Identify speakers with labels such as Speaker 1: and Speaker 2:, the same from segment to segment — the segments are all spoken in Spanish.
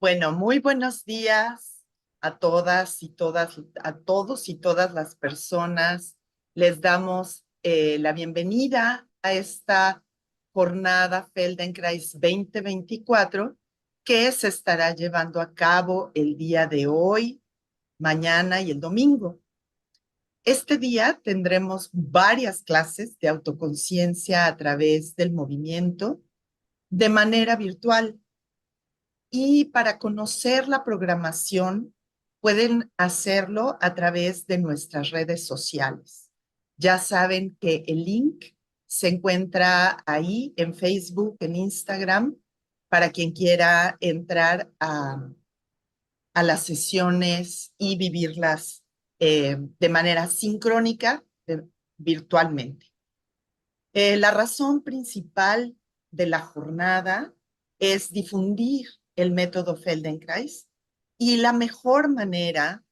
Speaker 1: Bueno, muy buenos días a todas y todas, a todos y todas las personas. Les damos la bienvenida a esta jornada Feldenkrais 2024 que se estará llevando a cabo el día de hoy, mañana y el domingo. Este día tendremos varias clases de autoconciencia a través del movimiento de manera virtual. Y para conocer la programación, pueden hacerlo a través de nuestras redes sociales. Ya saben que el link se encuentra ahí en Facebook, en Instagram, para quien quiera entrar a las sesiones y vivirlas de manera sincrónica, virtualmente. La razón principal de la jornada es difundir el método Feldenkrais y la mejor manera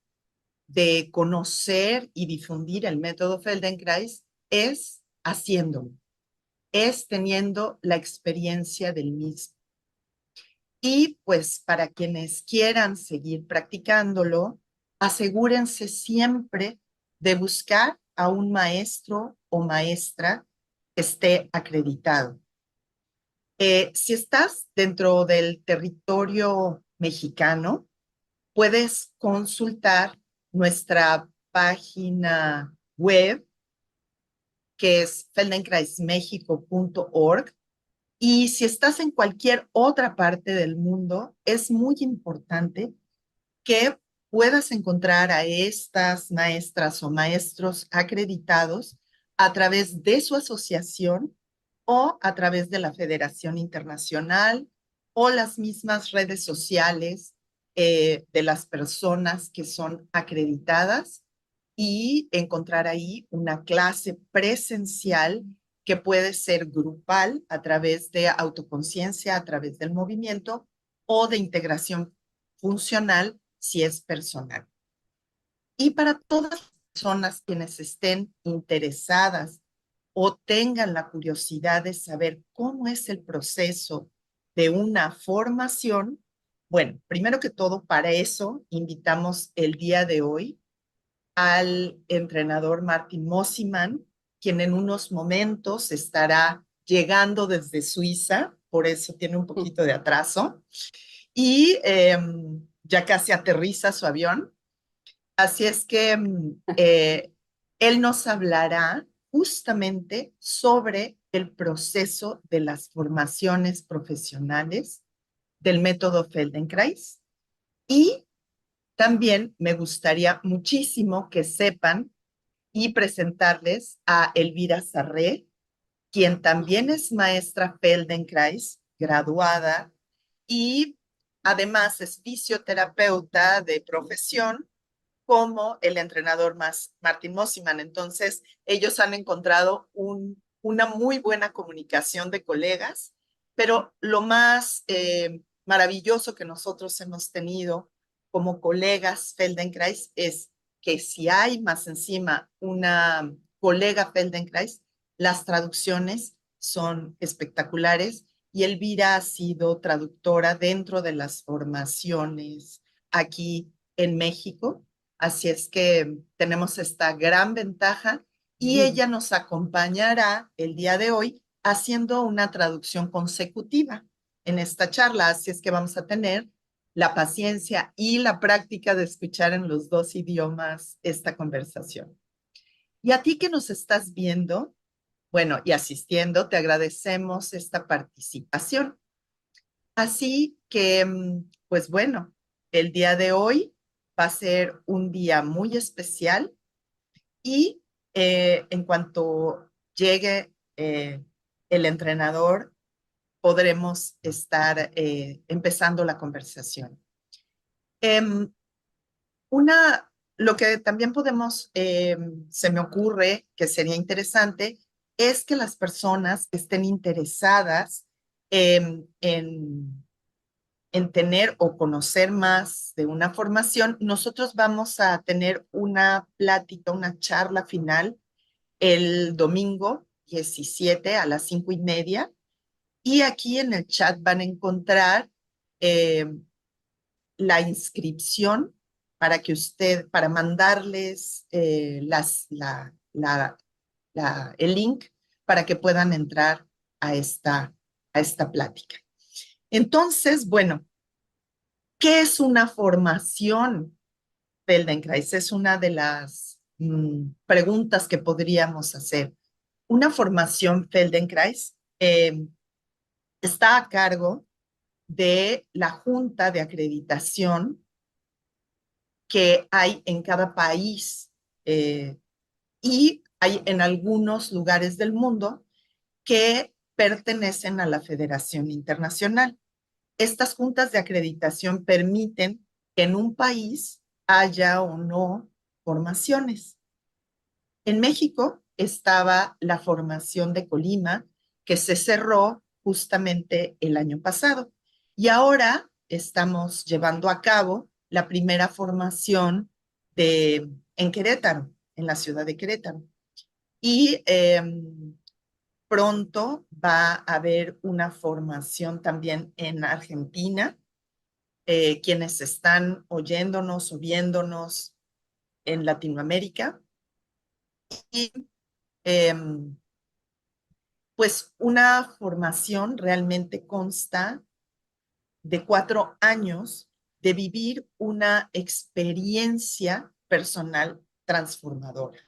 Speaker 1: de conocer y difundir el método Feldenkrais es haciéndolo, es teniendo la experiencia del mismo. Y pues para quienes quieran seguir practicándolo, asegúrense siempre de buscar a un maestro o maestra que esté acreditado. Si estás dentro del territorio mexicano, puedes consultar nuestra página web, que es feldenkraismexico.org. Y si estás en cualquier otra parte del mundo, es muy importante que puedas encontrar a estas maestras o maestros acreditados a través de su asociación o a través de la Federación Internacional o las mismas redes sociales de las personas que son acreditadas y encontrar ahí una clase presencial que puede ser grupal a través de autoconciencia, a través del movimiento o de integración funcional si es personal. Y para todas las personas quienes estén interesadas o tengan la curiosidad de saber cómo es el proceso de una formación, bueno, primero que todo, para eso invitamos el día de hoy al entrenador Martin Mosiman, quien en unos momentos estará llegando desde Suiza, por eso tiene un poquito de atraso, y ya casi aterriza su avión. Así es que él nos hablará justamente sobre el proceso de las formaciones profesionales del método Feldenkrais. Y también me gustaría muchísimo que sepan y presentarles a Elvira Sarré, quien también es maestra Feldenkrais, graduada, y además es fisioterapeuta de profesión como el entrenador más Martin Mosiman. Entonces, ellos han encontrado una muy buena comunicación de colegas, pero lo más maravilloso que nosotros hemos tenido como colegas Feldenkrais es que si hay más encima una colega Feldenkrais, las traducciones son espectaculares y Elvira ha sido traductora dentro de las formaciones aquí en México. Así es que tenemos esta gran ventaja y ella nos acompañará el día de hoy haciendo una traducción consecutiva en esta charla. Así es que vamos a tener la paciencia y la práctica de escuchar en los dos idiomas esta conversación. Y a ti que nos estás viendo, bueno, y asistiendo, te agradecemos esta participación. Así que, pues bueno, el día de hoy va a ser un día muy especial y en cuanto llegue el entrenador, podremos estar empezando la conversación. Em, lo que también se me ocurre que sería interesante, es que las personas que estén interesadas en tener o conocer más de una formación, nosotros vamos a tener una plática, una charla final el domingo 17 a las 5:30. Y aquí en el chat van a encontrar eh, la inscripción para que para mandarles el link para que puedan entrar a esta plática. Entonces, bueno, ¿qué es una formación Feldenkrais? Es una de las preguntas que podríamos hacer. Una formación Feldenkrais está a cargo de la junta de acreditación que hay en cada país y hay en algunos lugares del mundo que pertenecen a la Federación Internacional. Estas juntas de acreditación permiten que en un país haya o no formaciones. En México estaba la formación de Colima, que se cerró justamente el año pasado. Y ahora estamos llevando a cabo la primera formación en Querétaro, en la ciudad de Querétaro. Y pronto va a haber una formación también en Argentina. Quienes están oyéndonos o viéndonos en Latinoamérica. Y eh, pues una formación realmente consta de 4 años de vivir una experiencia personal transformadora.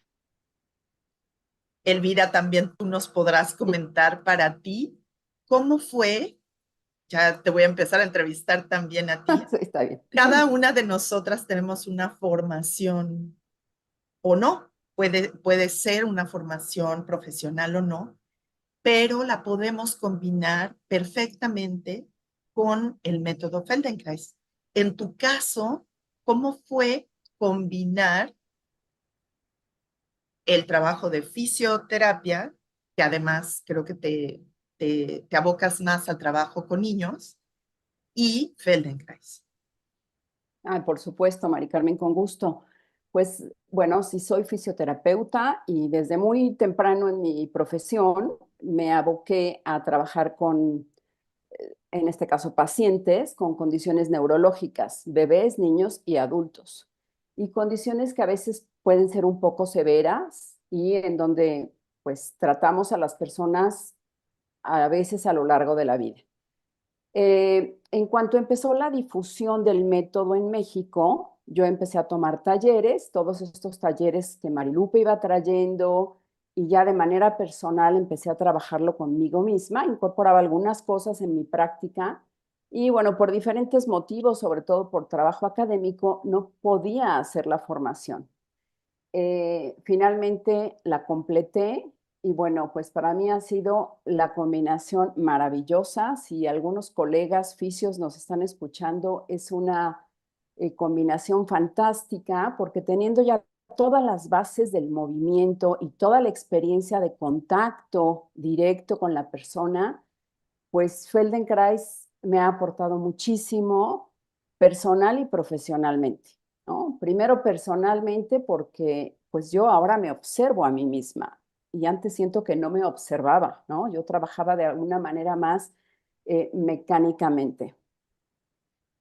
Speaker 1: Elvira, también tú nos podrás comentar para ti cómo fue, ya te voy a empezar a entrevistar también a ti.
Speaker 2: Sí, está bien.
Speaker 1: Cada una de nosotras tenemos una formación o no, puede ser una formación profesional o no, pero la podemos combinar perfectamente con el método Feldenkrais. En tu caso, ¿cómo fue combinar el trabajo de fisioterapia, que además creo que te abocas más al trabajo con niños, y Feldenkrais?
Speaker 2: Ah, por supuesto, Mari Carmen, con gusto. Pues bueno, sí soy fisioterapeuta y desde muy temprano en mi profesión me aboqué a trabajar con, en este caso, pacientes con condiciones neurológicas, bebés, niños y adultos. Y condiciones que a veces pueden ser un poco severas y en donde pues tratamos a las personas a veces a lo largo de la vida. En cuanto empezó la difusión del método en México, yo empecé a tomar talleres, todos estos talleres que Marilupe iba trayendo y ya de manera personal empecé a trabajarlo conmigo misma, incorporaba algunas cosas en mi práctica y bueno, por diferentes motivos, sobre todo por trabajo académico, no podía hacer la formación. Finalmente la completé y bueno, pues para mí ha sido la combinación maravillosa. Si algunos colegas fisios nos están escuchando, es una combinación fantástica porque teniendo ya todas las bases del movimiento y toda la experiencia de contacto directo con la persona, pues Feldenkrais me ha aportado muchísimo personal y profesionalmente, ¿no? Primero personalmente porque pues yo ahora me observo a mí misma y antes siento que no me observaba, ¿no? Yo trabajaba de alguna manera más mecánicamente.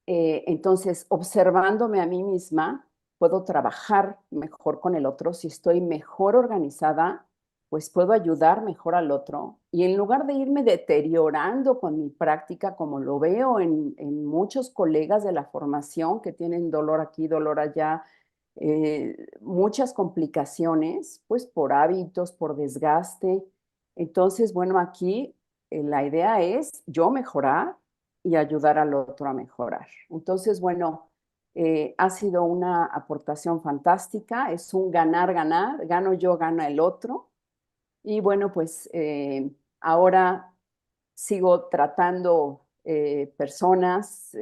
Speaker 2: Entonces, observándome a mí misma, puedo trabajar mejor con el otro. Si estoy mejor organizada, pues puedo ayudar mejor al otro. Y en lugar de irme deteriorando con mi práctica, como lo veo en muchos colegas de la formación que tienen dolor aquí, dolor allá, muchas complicaciones, pues por hábitos, por desgaste. Entonces, bueno, aquí la idea es yo mejorar y ayudar al otro a mejorar. Entonces, bueno, ha sido una aportación fantástica, es un ganar-ganar, gano yo, gana el otro. Y bueno, pues ahora sigo tratando personas,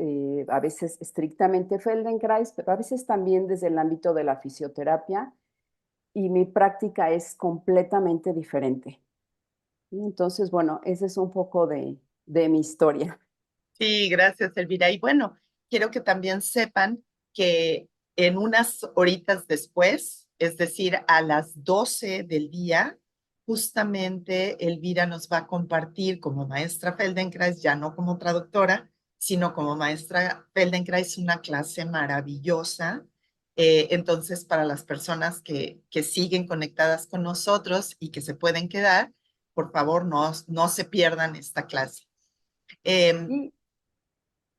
Speaker 2: a veces estrictamente Feldenkrais, pero a veces también desde el ámbito de la fisioterapia, y mi práctica es completamente diferente. Entonces, bueno, ese es un poco de mi historia.
Speaker 1: Sí, gracias, Elvira. Y bueno, quiero que también sepan que en unas horitas después, es decir, a las 12 del día, justamente Elvira nos va a compartir como maestra Feldenkrais, ya no como traductora, sino como maestra Feldenkrais, una clase maravillosa. Entonces, para las personas que siguen conectadas con nosotros y que se pueden quedar, por favor, no se pierdan esta clase. Eh,
Speaker 2: Y,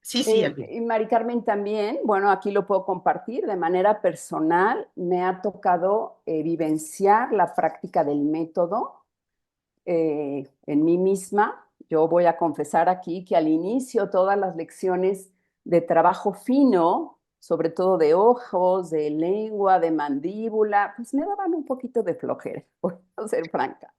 Speaker 1: sí, sí, Elvira.
Speaker 2: y Mari Carmen también, bueno, aquí lo puedo compartir de manera personal, me ha tocado vivenciar la práctica del método en mí misma. Yo voy a confesar aquí que al inicio todas las lecciones de trabajo fino, sobre todo de ojos, de lengua, de mandíbula, pues me daban un poquito de flojera, voy a ser franca.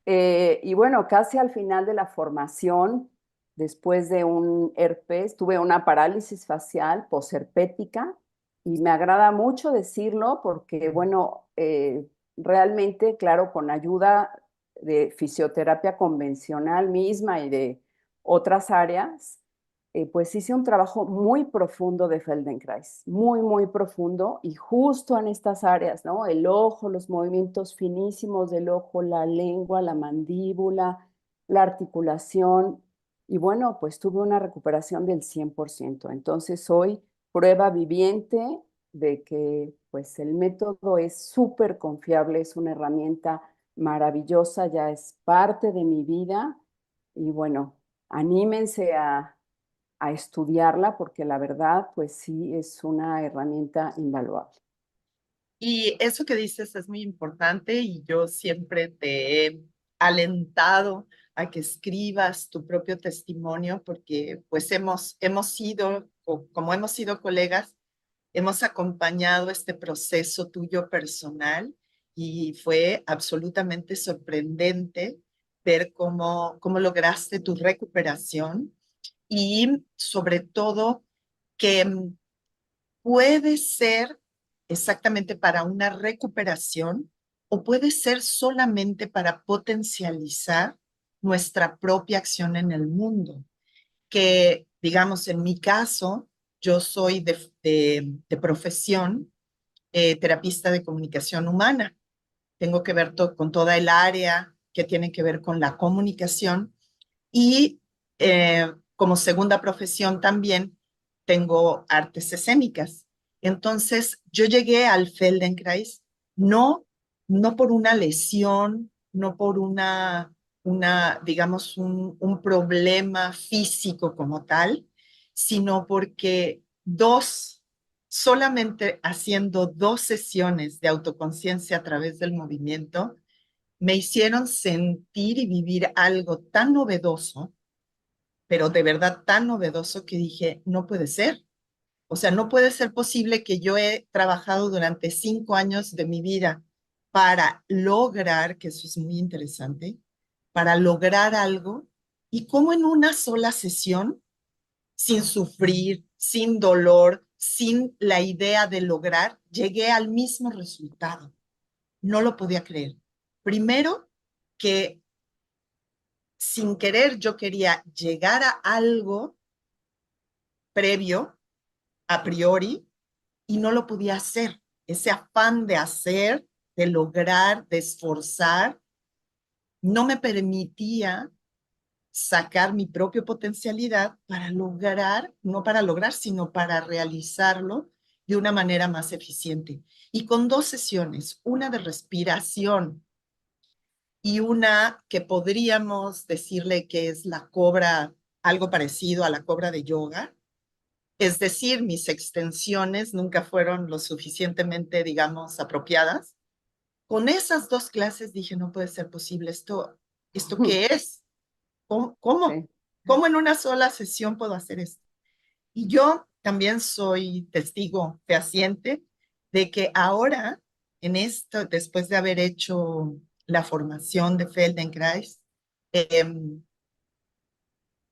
Speaker 2: Y bueno, casi al final de la formación, después de un herpes, tuve una parálisis facial posherpética y me agrada mucho decirlo porque, bueno, realmente, claro, con ayuda de fisioterapia convencional misma y de otras áreas, pues hice un trabajo muy profundo de Feldenkrais, muy, muy profundo y justo en estas áreas, ¿no? El ojo, los movimientos finísimos del ojo, la lengua, la mandíbula, la articulación. Y bueno, pues tuve una recuperación del 100%. Entonces soy prueba viviente de que pues el método es súper confiable, es una herramienta maravillosa, ya es parte de mi vida. Y bueno, anímense a estudiarla porque la verdad, pues sí, es una herramienta invaluable.
Speaker 1: Y eso que dices es muy importante y yo siempre te he alentado a que escribas tu propio testimonio porque pues hemos sido, o como hemos sido colegas, hemos acompañado este proceso tuyo personal y fue absolutamente sorprendente ver cómo lograste tu recuperación y sobre todo que puede ser exactamente para una recuperación o puede ser solamente para potencializar nuestra propia acción en el mundo. Que, digamos, en mi caso, yo soy de profesión terapista de comunicación humana. Tengo que ver con toda el área que tiene que ver con la comunicación y como segunda profesión también tengo artes escénicas. Entonces, yo llegué al Feldenkrais no, no por una lesión, no por digamos, un problema físico como tal, sino porque solamente haciendo 2 sesiones de autoconciencia a través del movimiento, me hicieron sentir y vivir algo tan novedoso, pero de verdad tan novedoso que dije, no puede ser. O sea, no puede ser posible que yo he trabajado durante 5 años de mi vida para lograr, que eso es muy interesante, para lograr algo y cómo en una sola sesión, sin sufrir, sin dolor, sin la idea de lograr, llegué al mismo resultado. No lo podía creer. Primero, que sin querer yo quería llegar a algo previo, a priori, y no lo podía hacer. Ese afán de hacer, de lograr, de esforzar, no me permitía sacar mi propia potencialidad para lograr, no para lograr, sino para realizarlo de una manera más eficiente. Y con 2 sesiones, una de respiración y una que podríamos decirle que es la cobra, algo parecido a la cobra de yoga. Es decir, mis extensiones nunca fueron lo suficientemente, digamos, apropiadas. Con esas 2 clases dije, no puede ser posible, ¿esto qué es? ¿Cómo, cómo,
Speaker 2: Sí.
Speaker 1: cómo en una sola sesión puedo hacer esto? Y yo también soy testigo fehaciente de que ahora, en esto, después de haber hecho la formación de Feldenkrais, eh,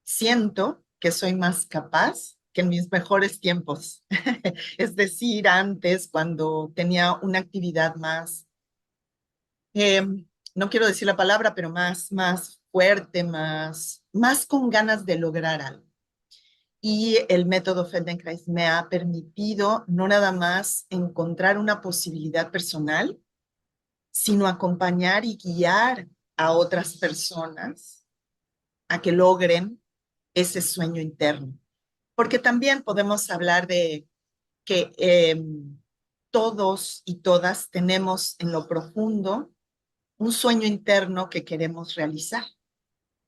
Speaker 1: siento que soy más capaz que en mis mejores tiempos. Es decir, antes, cuando tenía una actividad más, eh, no quiero decir la palabra, pero más fuerte, más con ganas de lograr algo. Y el método Feldenkrais me ha permitido no nada más encontrar una posibilidad personal, sino acompañar y guiar a otras personas a que logren ese sueño interno. porque también podemos hablar de que todos y todas tenemos en lo profundo un sueño interno que queremos realizar.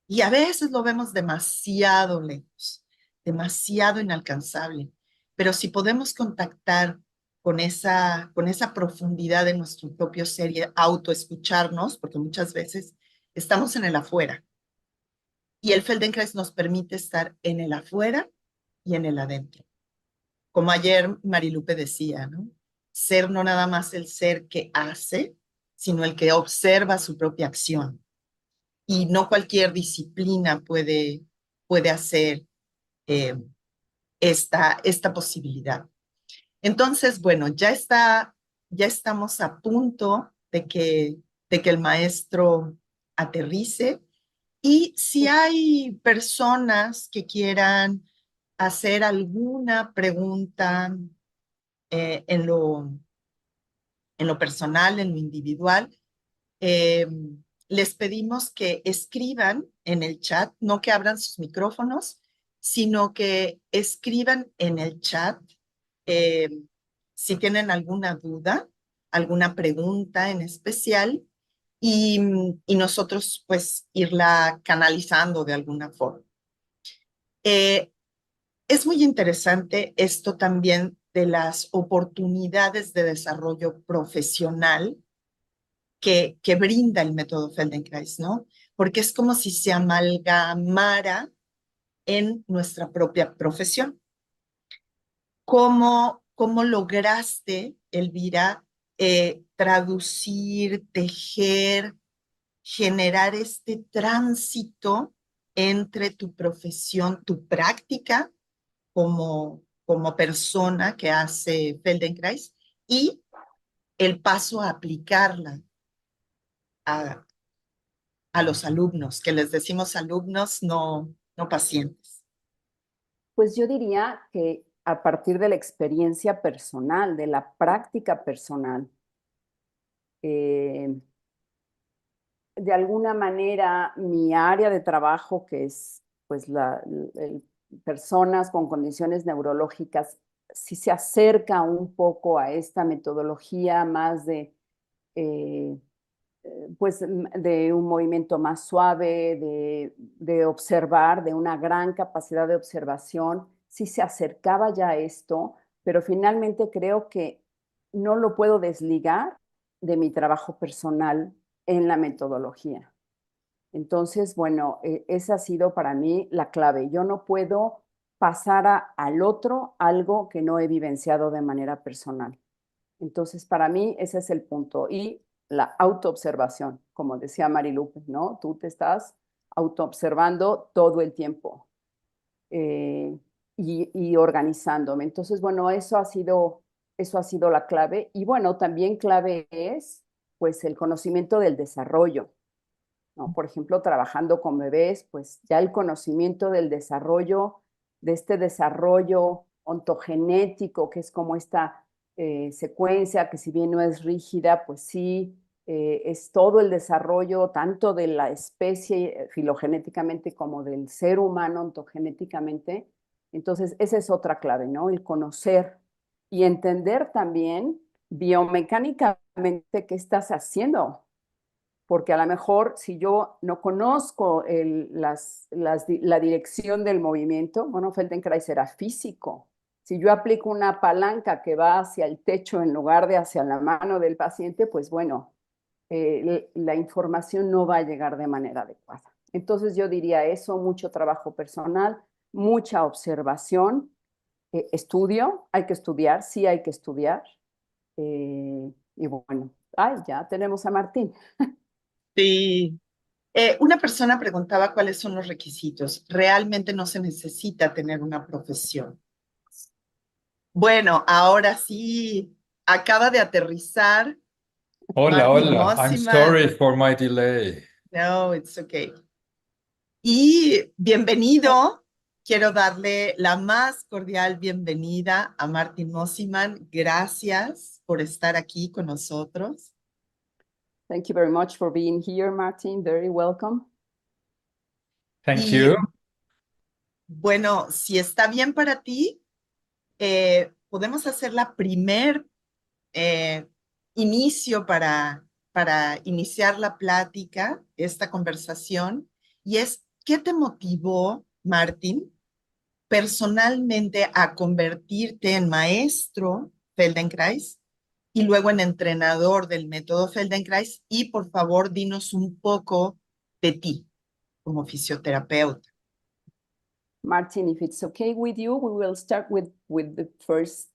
Speaker 1: Y a veces lo vemos demasiado lejos, demasiado inalcanzable. Pero si podemos contactar con esa profundidad de nuestro propio ser y autoescucharnos, porque muchas veces estamos en el afuera. Y el Feldenkrais nos permite estar en el afuera y en el adentro. Como ayer Marilupe decía, ¿no? Ser no nada más el ser que hace, sino el que observa su propia acción. Y no cualquier disciplina puede hacer eh, esta posibilidad. Entonces, bueno, ya estamos a punto de que el maestro aterrice. Y si hay personas que quieran hacer alguna pregunta eh, en lo, en lo personal, en lo individual, eh, les pedimos que escriban en el chat, no que abran sus micrófonos, sino que escriban en el chat eh, si tienen alguna duda, alguna pregunta en especial y nosotros pues irla canalizando de alguna forma. Eh, es muy interesante esto también de las oportunidades de desarrollo profesional que brinda el método Feldenkrais, ¿no? Porque es como si se amalgamara en nuestra propia profesión. ¿Cómo lograste, Elvira, traducir, tejer, generar este tránsito entre tu profesión, tu práctica como persona que hace Feldenkrais y el paso a aplicarla a, a los alumnos, que les decimos alumnos, no pacientes?
Speaker 2: Pues yo diría que a partir de la experiencia personal, de la práctica personal, eh, de alguna manera mi área de trabajo, que es pues personas con condiciones neurológicas, sí se acerca un poco a esta metodología más eh, pues de un movimiento más suave, de observar, de una gran capacidad de observación, sí se acercaba ya a esto, pero finalmente creo que no lo puedo desligar de mi trabajo personal en la metodología. Entonces, bueno, esa ha sido para mí la clave. Yo no puedo pasar al otro algo que no he vivenciado de manera personal. Entonces, para mí ese es el punto. Y la autoobservación, como decía Marilupe, ¿no? Tú te estás autoobservando todo el tiempo eh, y organizándome. Entonces, bueno, eso ha sido la clave. Y bueno, también clave es, pues, el conocimiento del desarrollo, ¿no? Por ejemplo, trabajando con bebés, pues ya el conocimiento del desarrollo, de este desarrollo ontogenético, que es como esta secuencia que si bien no es rígida, pues sí es todo el desarrollo tanto de la especie filogenéticamente como del ser humano ontogenéticamente. Entonces, esa es otra clave, ¿no? El conocer y entender también biomecánicamente qué estás haciendo, porque a lo mejor si yo no conozco la dirección del movimiento, bueno, Feldenkrais era físico. Si yo aplico una palanca que va hacia el techo en lugar de hacia la mano del paciente, pues bueno, la información no va a llegar de manera adecuada. Entonces yo diría eso, mucho trabajo personal, mucha observación, estudio, hay que estudiar, sí hay que estudiar. Y bueno, ay, ya tenemos a Martín.
Speaker 1: Sí. Una persona preguntaba cuáles son los requisitos. Realmente no se necesita tener una profesión. Bueno, ahora sí, acaba de aterrizar
Speaker 3: Hola,
Speaker 1: Martin
Speaker 3: hola. I'm
Speaker 1: Mossiman.
Speaker 3: sorry for my delay.
Speaker 1: No, it's okay. Y bienvenido. Quiero darle la más cordial bienvenida a Martin Mossiman. Gracias por estar aquí con nosotros.
Speaker 2: Thank you very much for being here, Martin. Very welcome.
Speaker 3: Thank
Speaker 1: Y
Speaker 3: you.
Speaker 1: Bueno, si está bien para ti, podemos hacer la primer eh, inicio para iniciar la plática, esta conversación, y es, ¿qué te motivó, Martín, personalmente a convertirte en maestro Feldenkrais y luego en entrenador del método Feldenkrais? Y por favor, dinos un poco de ti como fisioterapeuta.
Speaker 2: Martin, if it's okay with you, we will start with the first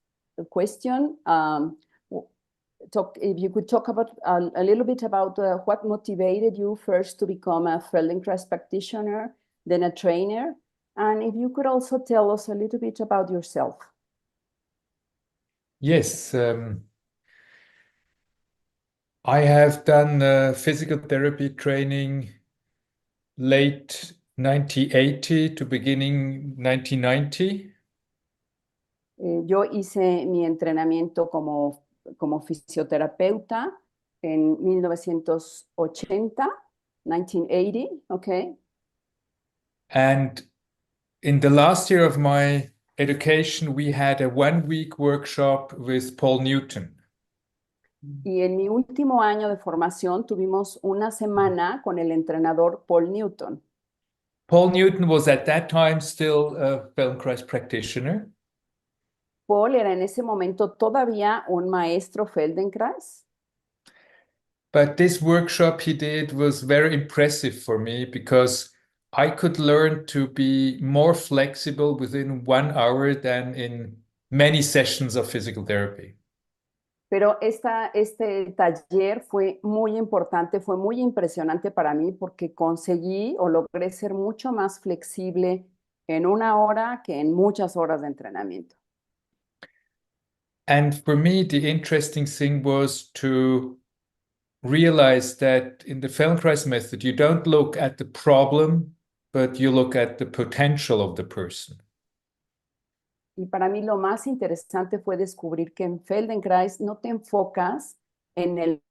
Speaker 2: question. If you could talk about a little bit about what motivated you first to become a Feldenkrais practitioner, then a trainer, and if you could also tell us a little bit about yourself.
Speaker 3: Yes, I have done physical therapy training late 1980 to beginning 1990.
Speaker 2: Yo hice mi entrenamiento como fisioterapeuta en 1980, 1980, okay?
Speaker 3: And in the last year of my education, we had a 1 week workshop with Paul Newton.
Speaker 2: Y en mi último año de formación tuvimos una semana con el entrenador Paul Newton.
Speaker 3: Paul Newton was at that time still a Feldenkrais practitioner.
Speaker 2: Paul era en ese momento todavía un maestro Feldenkrais.
Speaker 3: But this workshop he did was very impressive for me because I could learn to be more flexible within 1 hour than in many sessions of physical therapy.
Speaker 2: Pero este taller fue muy importante, fue muy impresionante para mí porque conseguí o logré ser mucho más flexible en 1 hora que en muchas horas de entrenamiento.
Speaker 3: And for me, the interesting thing was to realize that in the Feldenkrais method, you don't look at the problem, but you look at the potential of the person.
Speaker 2: Y para mí lo más interesante fue descubrir que en Feldenkrais no te enfocas en el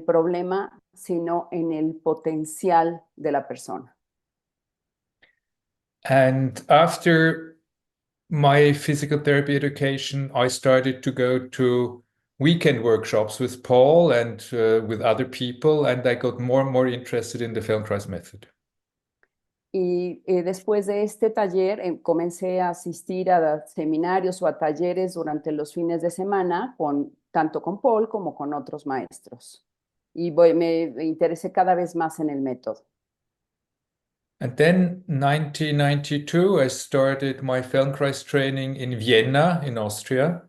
Speaker 2: problema, sino en el potencial de la persona.
Speaker 3: And after my physical therapy education, I started to go to weekend workshops with Paul and with other people, and I got more and more interested in the Feldenkrais method.
Speaker 2: Y después de este taller comencé a asistir a seminarios o a talleres durante los fines de semana, tanto con Paul como con otros maestros. Y me interesé cada vez más en el método.
Speaker 3: And then 1992, I started my Feldenkrais training in Vienna, in Austria.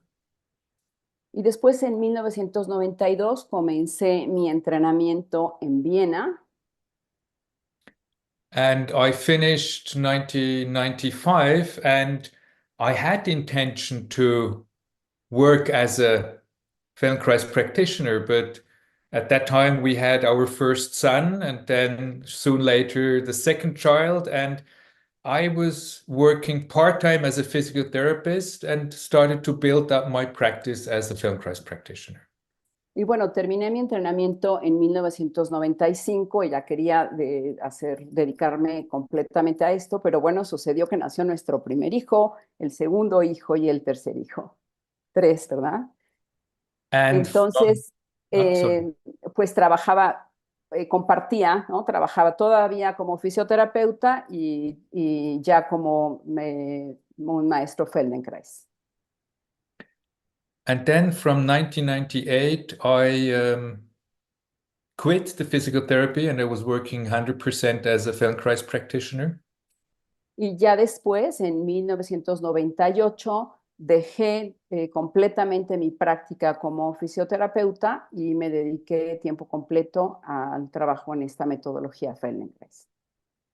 Speaker 2: Y después en 1992 comencé mi entrenamiento en Viena.
Speaker 3: And I finished 1995, and I had the intention to work as a Feldenkrais practitioner, but at that time we had our first son, and then soon later the second child, and I was working part-time as a physical therapist and started to build up my practice as a Feldenkrais practitioner.
Speaker 2: Y bueno, terminé mi entrenamiento en 1995 y ya quería dedicarme completamente a esto, pero bueno, sucedió que nació nuestro primer hijo, el segundo hijo y el tercer hijo. 3, ¿verdad?
Speaker 3: And
Speaker 2: Entonces, pues compartía, ¿no? Trabajaba todavía como fisioterapeuta y ya como un maestro Feldenkrais.
Speaker 3: And then from 1998, I quit the physical therapy and I was working 100% as a Feldenkrais practitioner.
Speaker 2: Y ya después, en 1998, dejé completamente mi práctica como fisioterapeuta y me dediqué tiempo completo al trabajo en esta metodología Feldenkrais.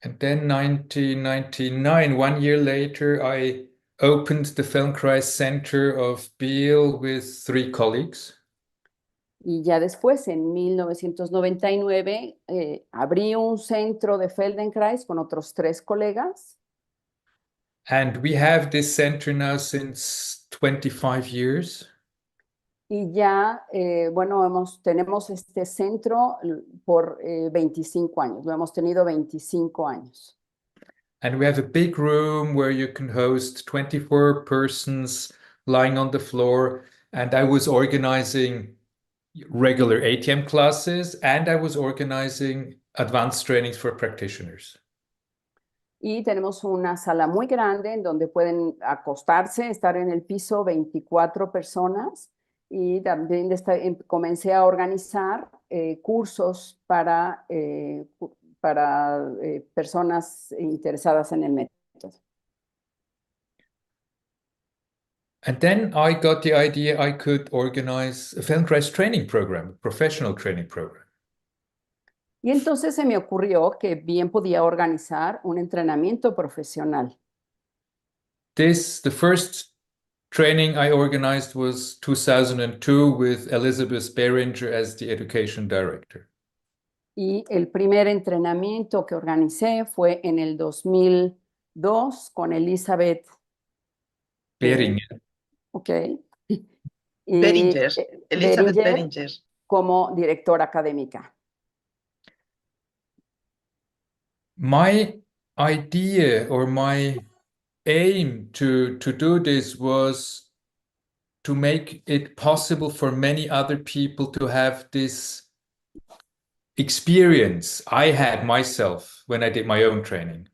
Speaker 3: And then 1999, 1 year later, I opened the Feldenkrais Center of Biel with 3 colleagues.
Speaker 2: Y ya después, en 1999, abrí un centro de Feldenkrais con otros 3 colegas.
Speaker 3: And we have this center now since 25 years.
Speaker 2: Y ya, bueno, tenemos este centro por 25 años, lo hemos tenido 25 años.
Speaker 3: And we have a big room where you can host 24 persons lying on the floor. And I was organizing regular ATM classes, and I was organizing advanced trainings for practitioners.
Speaker 2: Y tenemos una sala muy grande en donde pueden acostarse, estar en el piso 24 personas. Y también comencé a organizar cursos para personas interesadas en el método.
Speaker 3: And then I got the idea I could organize a Feldenkrais training program, a professional training program.
Speaker 2: Y entonces se me ocurrió que bien podía organizar un entrenamiento profesional.
Speaker 3: The first training I organized was 2002 with Elizabeth Beringer as the education director.
Speaker 2: Y el primer entrenamiento que organicé fue en el 2002 con Elizabeth
Speaker 3: Beringer.
Speaker 2: Ok. Y,
Speaker 1: Beringer, Elizabeth Beringer.
Speaker 2: como directora académica.
Speaker 3: My idea or my aim to do this was to make it possible for many other people to have this experience I had myself when I did my own training.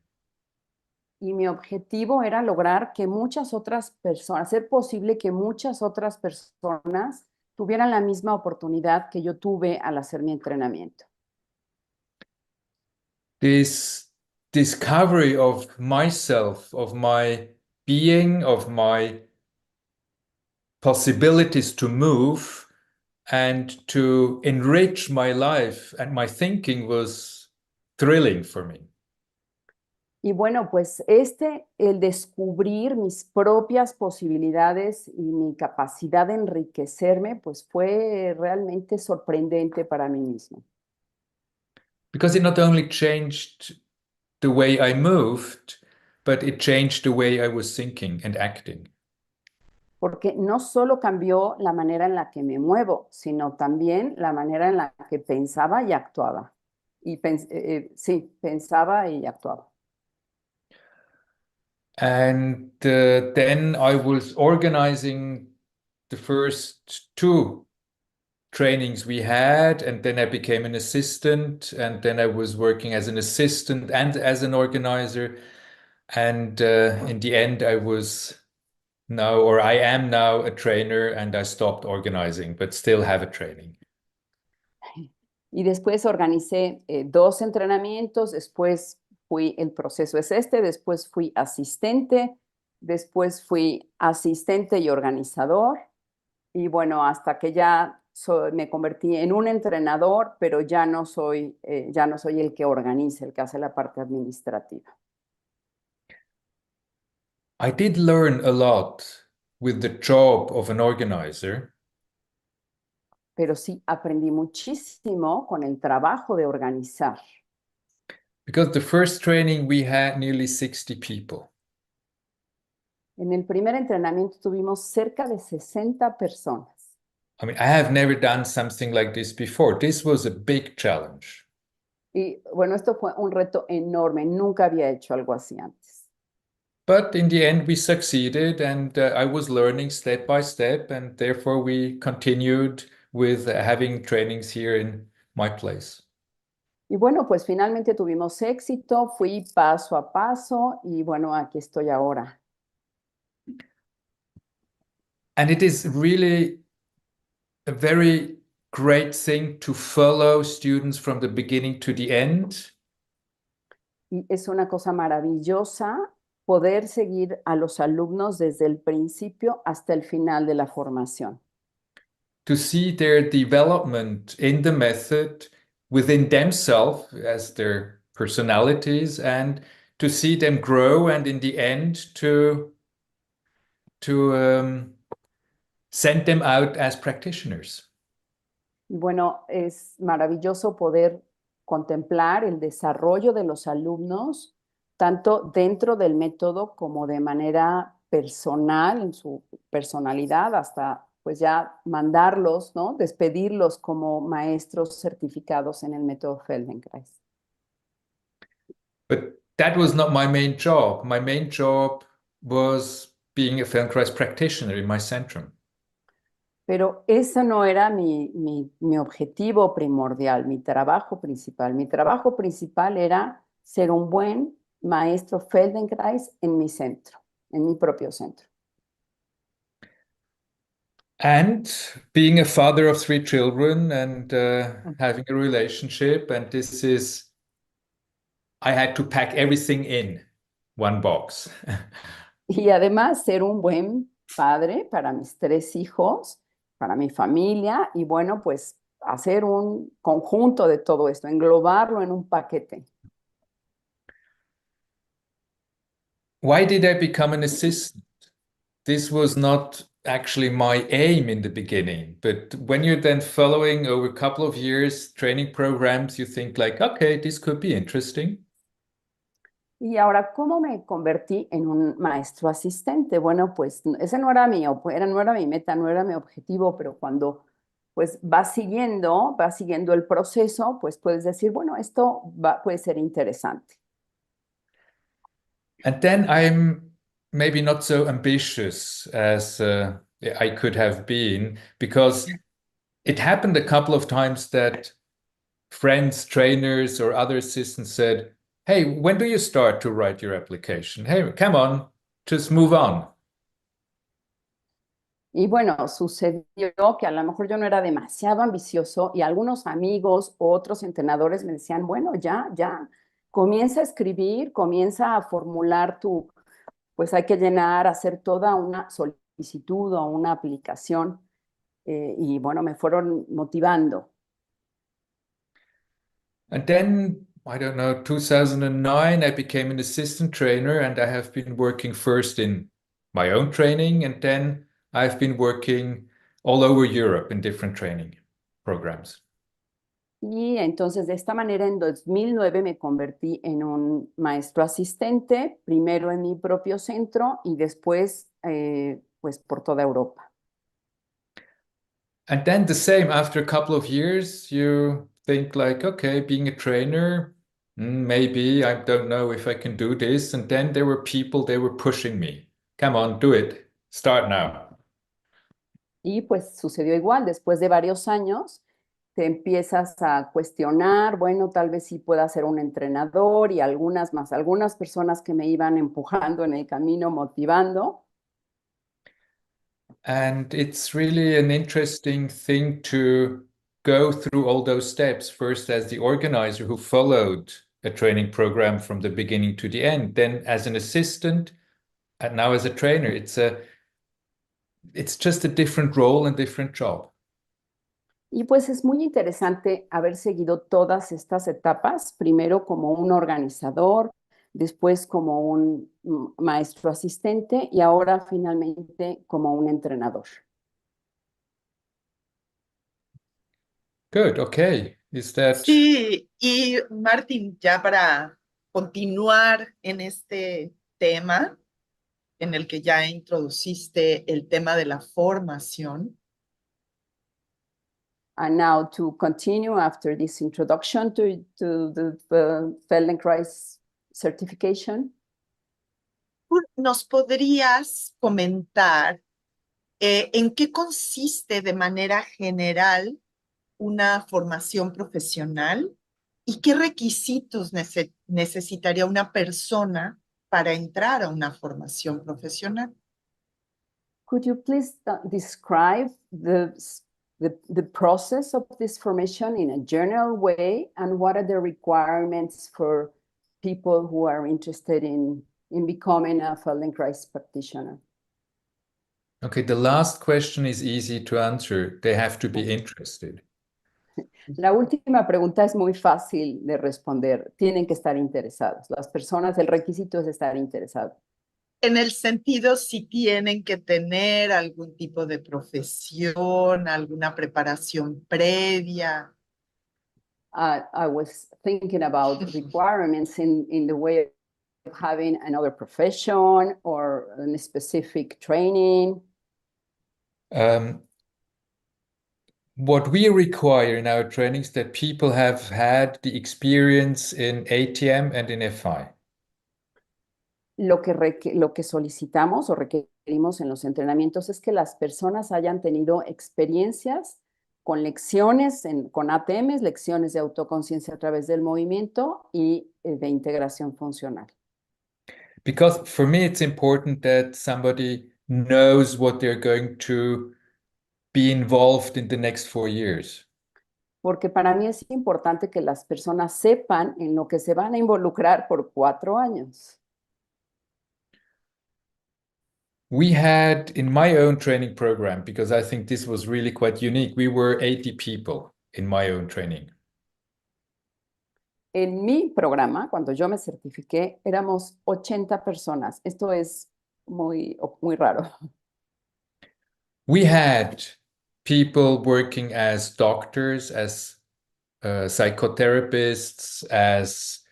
Speaker 2: Y mi objetivo era lograr que muchas otras personas, hacer posible que muchas otras personas tuvieran la misma oportunidad que yo tuve al hacer mi entrenamiento.
Speaker 3: This discovery of myself, of my being, of my possibilities to move and to enrich my life and my thinking was thrilling for me.
Speaker 2: Y bueno, pues el descubrir mis propias posibilidades y mi capacidad de enriquecerme, pues fue realmente sorprendente para mí mismo.
Speaker 3: Because it not only changed the way I moved, but it changed the way I was thinking and acting.
Speaker 2: Porque no solo cambió la manera en la que me muevo, sino también la manera en la que pensaba y actuaba. Y pensaba y actuaba.
Speaker 3: And then I was organizing the first two trainings we had, and then I became an assistant, and then I was working as an assistant and as an organizer. And in the end, I am now a trainer, and I stopped organizing, but still have a training.
Speaker 2: Y después organicé 2 entrenamientos, después el proceso es después fui asistente y organizador, y bueno, hasta que ya me convertí en un entrenador, pero ya no soy el que organiza, el que hace la parte administrativa.
Speaker 3: I did learn a lot with the job of an organizer.
Speaker 2: Pero sí aprendí muchísimo con el trabajo de organizar.
Speaker 3: Because the first training we had nearly 60 people.
Speaker 2: En el primer entrenamiento tuvimos cerca de 60 personas.
Speaker 3: I mean, I have never done something like this before. This was a big challenge.
Speaker 2: Y bueno, esto fue un reto enorme. Nunca había hecho algo así antes.
Speaker 3: But in the end, we succeeded, and I was learning step by step, and therefore we continued with having trainings here in my place.
Speaker 2: Y bueno, pues finalmente tuvimos éxito, fui paso a paso y bueno, aquí estoy ahora.
Speaker 3: And it is really a very great thing to follow students from the beginning to the end.
Speaker 2: Y es una cosa maravillosa poder seguir a los alumnos desde el principio hasta el final de la formación.
Speaker 3: To see their development in the method within themselves as their personalities, and to see them grow, and in the end to send them out as practitioners.
Speaker 2: Y bueno, es maravilloso poder contemplar el desarrollo de los alumnos, tanto dentro del método como de manera personal, en su personalidad, hasta pues ya mandarlos, ¿no? Despedirlos como maestros certificados en el método Feldenkrais.
Speaker 3: But that was not my main job. My main job was being a Feldenkrais practitioner in my centrum.
Speaker 2: Pero eso no era mi objetivo primordial, mi trabajo principal. Mi trabajo principal era ser un buen maestro Feldenkrais en mi centro, en mi propio centro.
Speaker 3: And being a father of 3 children and having a relationship, and I had to pack everything in one box.
Speaker 2: Y además ser un buen padre para mis 3 hijos, para mi familia, y bueno, pues hacer un conjunto de todo esto, englobarlo en un paquete.
Speaker 3: Why did I become an assistant? This was not actually my aim in the beginning, but when you're then following over a couple of years training programs, you think like, okay, this could be interesting.
Speaker 2: Y ahora, ¿cómo me convertí en un maestro asistente? Bueno, pues ese no era no era mi meta, no era mi objetivo, pero cuando pues vas siguiendo el proceso, pues puedes decir, bueno, puede ser interesante.
Speaker 3: And then I'm maybe not so ambitious as I could have been, because it happened a couple of times that friends, trainers, or other assistants said, hey, when do you start to write your application? Hey, come on, just move on.
Speaker 2: Y bueno, sucedió que a lo mejor yo no era demasiado ambicioso y algunos amigos o otros entrenadores me decían, bueno, ya, comienza a escribir, comienza a formular pues hay que llenar, hacer toda una solicitud o una aplicación. Y bueno, me fueron motivando.
Speaker 3: And then, I don't know, 2009, I became an assistant trainer, and I have been working first in my own training, and then I've been working all over Europe in different training programs.
Speaker 2: Y entonces de esta manera en 2009 me convertí en un maestro asistente, primero en mi propio centro y después pues por toda Europa.
Speaker 3: And then the same, after a couple of years, you think like, okay, being a trainer, maybe I don't know if I can do this. And then there were people, they were pushing me. Come on, do it. Start now.
Speaker 2: Y pues sucedió igual, después de varios años te empiezas a cuestionar, bueno, tal vez sí pueda ser un entrenador y algunas personas que me iban empujando en el camino, motivando.
Speaker 3: And it's really an interesting thing to go through all those steps, first as the organizer who followed a training program from the beginning to the end, then as an assistant, and now as a trainer. It's just a different role and different job.
Speaker 2: Y pues es muy interesante haber seguido todas estas etapas, primero como un organizador, después como un maestro asistente y ahora finalmente como un entrenador.
Speaker 3: Good, okay. Is that...
Speaker 1: Sí, y Martín, ya para continuar en este tema en el que ya introduciste el tema de la formación.
Speaker 2: And now to continue after this introduction to the Feldenkrais certification.
Speaker 1: ¿Nos podrías comentar en qué consiste de manera general una formación profesional y qué requisitos necesitaría una persona para entrar a una formación profesional?
Speaker 2: Could you please describe the process of this formation in a general way, and what are the requirements for people who are interested in becoming a Feldenkrais practitioner?
Speaker 3: Okay, the last question is easy to answer. They have to be interested.
Speaker 2: La última pregunta es muy fácil de responder. Tienen que estar interesados. Las personas, el requisito es estar interesados.
Speaker 1: En el sentido, si tienen que tener algún tipo de profesión, alguna preparación previa.
Speaker 2: I was thinking about requirements in the way of having another profession or a specific training.
Speaker 3: What we require in our trainings that people have had the experience in ATM and in FI.
Speaker 2: lo que solicitamos o requerimos en los entrenamientos es que las personas hayan tenido experiencias con lecciones, con ATMs, lecciones de autoconciencia a través del movimiento y de integración funcional.
Speaker 3: Because for me, it's important that somebody knows what they're going to be involved in the next 4 years.
Speaker 2: Porque para mí es importante que las personas sepan en lo que se van a involucrar por 4 años.
Speaker 3: We had in my own training program, because I think this was really quite unique, we were 80 people in my own training.
Speaker 2: En mi programa, cuando yo me certifiqué, éramos 80 personas. Esto es muy raro.
Speaker 3: We had people working as doctors, as psychotherapists, as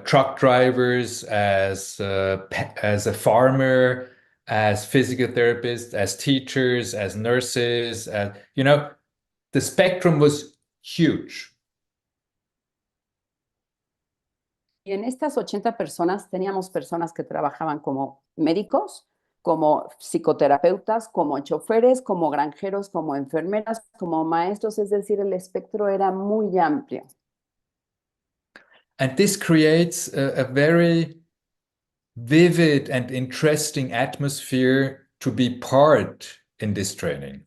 Speaker 3: truck drivers, as a farmer, as physical therapists, as teachers, as nurses. The spectrum was huge.
Speaker 2: Y en estas 80 personas teníamos personas que trabajaban como médicos, como psicoterapeutas, como choferes, como granjeros, como enfermeras, como maestros, es decir, el espectro era muy amplio.
Speaker 3: And this creates a very vivid and interesting atmosphere to be part in this training.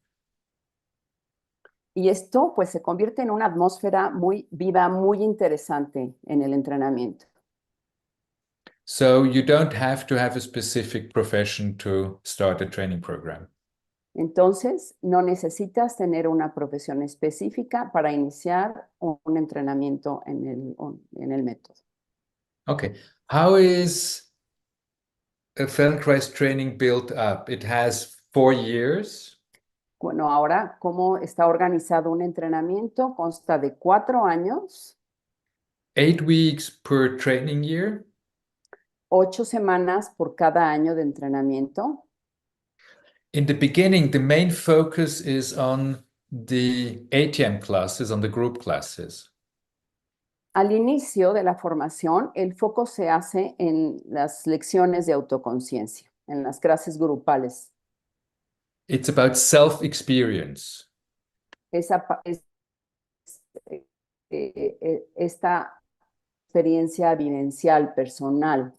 Speaker 2: Y esto pues se convierte en una atmósfera muy viva, muy interesante en el entrenamiento.
Speaker 3: So you don't have to have a specific profession to start a training program.
Speaker 2: Entonces, no necesitas tener una profesión específica para iniciar un entrenamiento en el método.
Speaker 3: Okay, how is a Feldenkrais training built up? It has 4 years.
Speaker 2: Bueno, ahora, ¿cómo está organizado un entrenamiento? Consta de 4 años,
Speaker 3: 8 weeks per training year.
Speaker 2: 8 semanas por cada año de entrenamiento.
Speaker 3: In the beginning, the main focus is on the ATM classes, on the group classes.
Speaker 2: Al inicio de la formación, el foco se hace en las lecciones de autoconciencia, en las clases grupales.
Speaker 3: It's about self-experience.
Speaker 2: Esta experiencia vivencial, personal.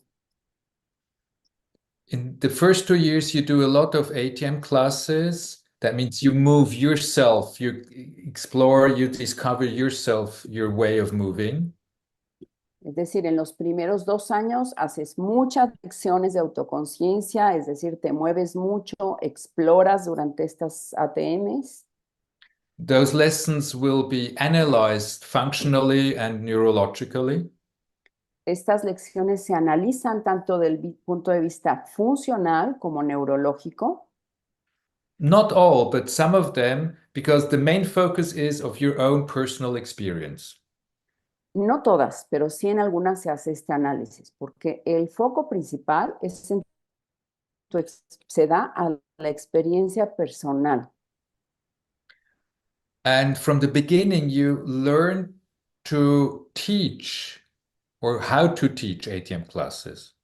Speaker 3: In the first 2 years, you do a lot of ATM classes. That means you move yourself, you explore, you discover yourself, your way of moving.
Speaker 2: Es decir, en los primeros 2 años haces muchas lecciones de autoconciencia, es decir, te mueves mucho, exploras durante estas ATMs.
Speaker 3: Those lessons will be analyzed functionally and neurologically.
Speaker 2: Estas lecciones se analizan tanto del punto de vista funcional como neurológico.
Speaker 3: Not all, but some of them, because the main focus is of your own personal experience.
Speaker 2: No todas, pero sí en algunas se hace este análisis, porque el foco principal se da a la experiencia personal.
Speaker 3: And from the beginning, you learn to teach or how to teach ATM classes.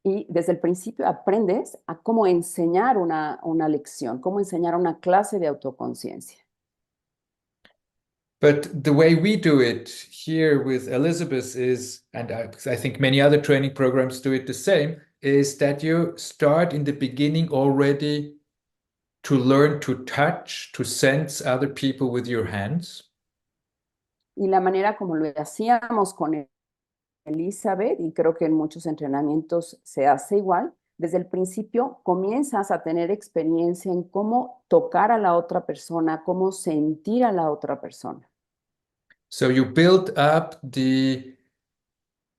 Speaker 2: Y desde el principio aprendes a cómo enseñar una lección, cómo enseñar una clase de autoconciencia.
Speaker 3: But the way we do it here with Elizabeth is, and I think many other training programs do it the same, is that you start in the beginning already to learn to touch, to sense other people with your hands.
Speaker 2: Y la manera como lo hacíamos con Elizabeth, y creo que en muchos entrenamientos se hace igual, desde el principio comienzas a tener experiencia en cómo tocar a la otra persona, cómo sentir a la otra persona.
Speaker 3: So you build up the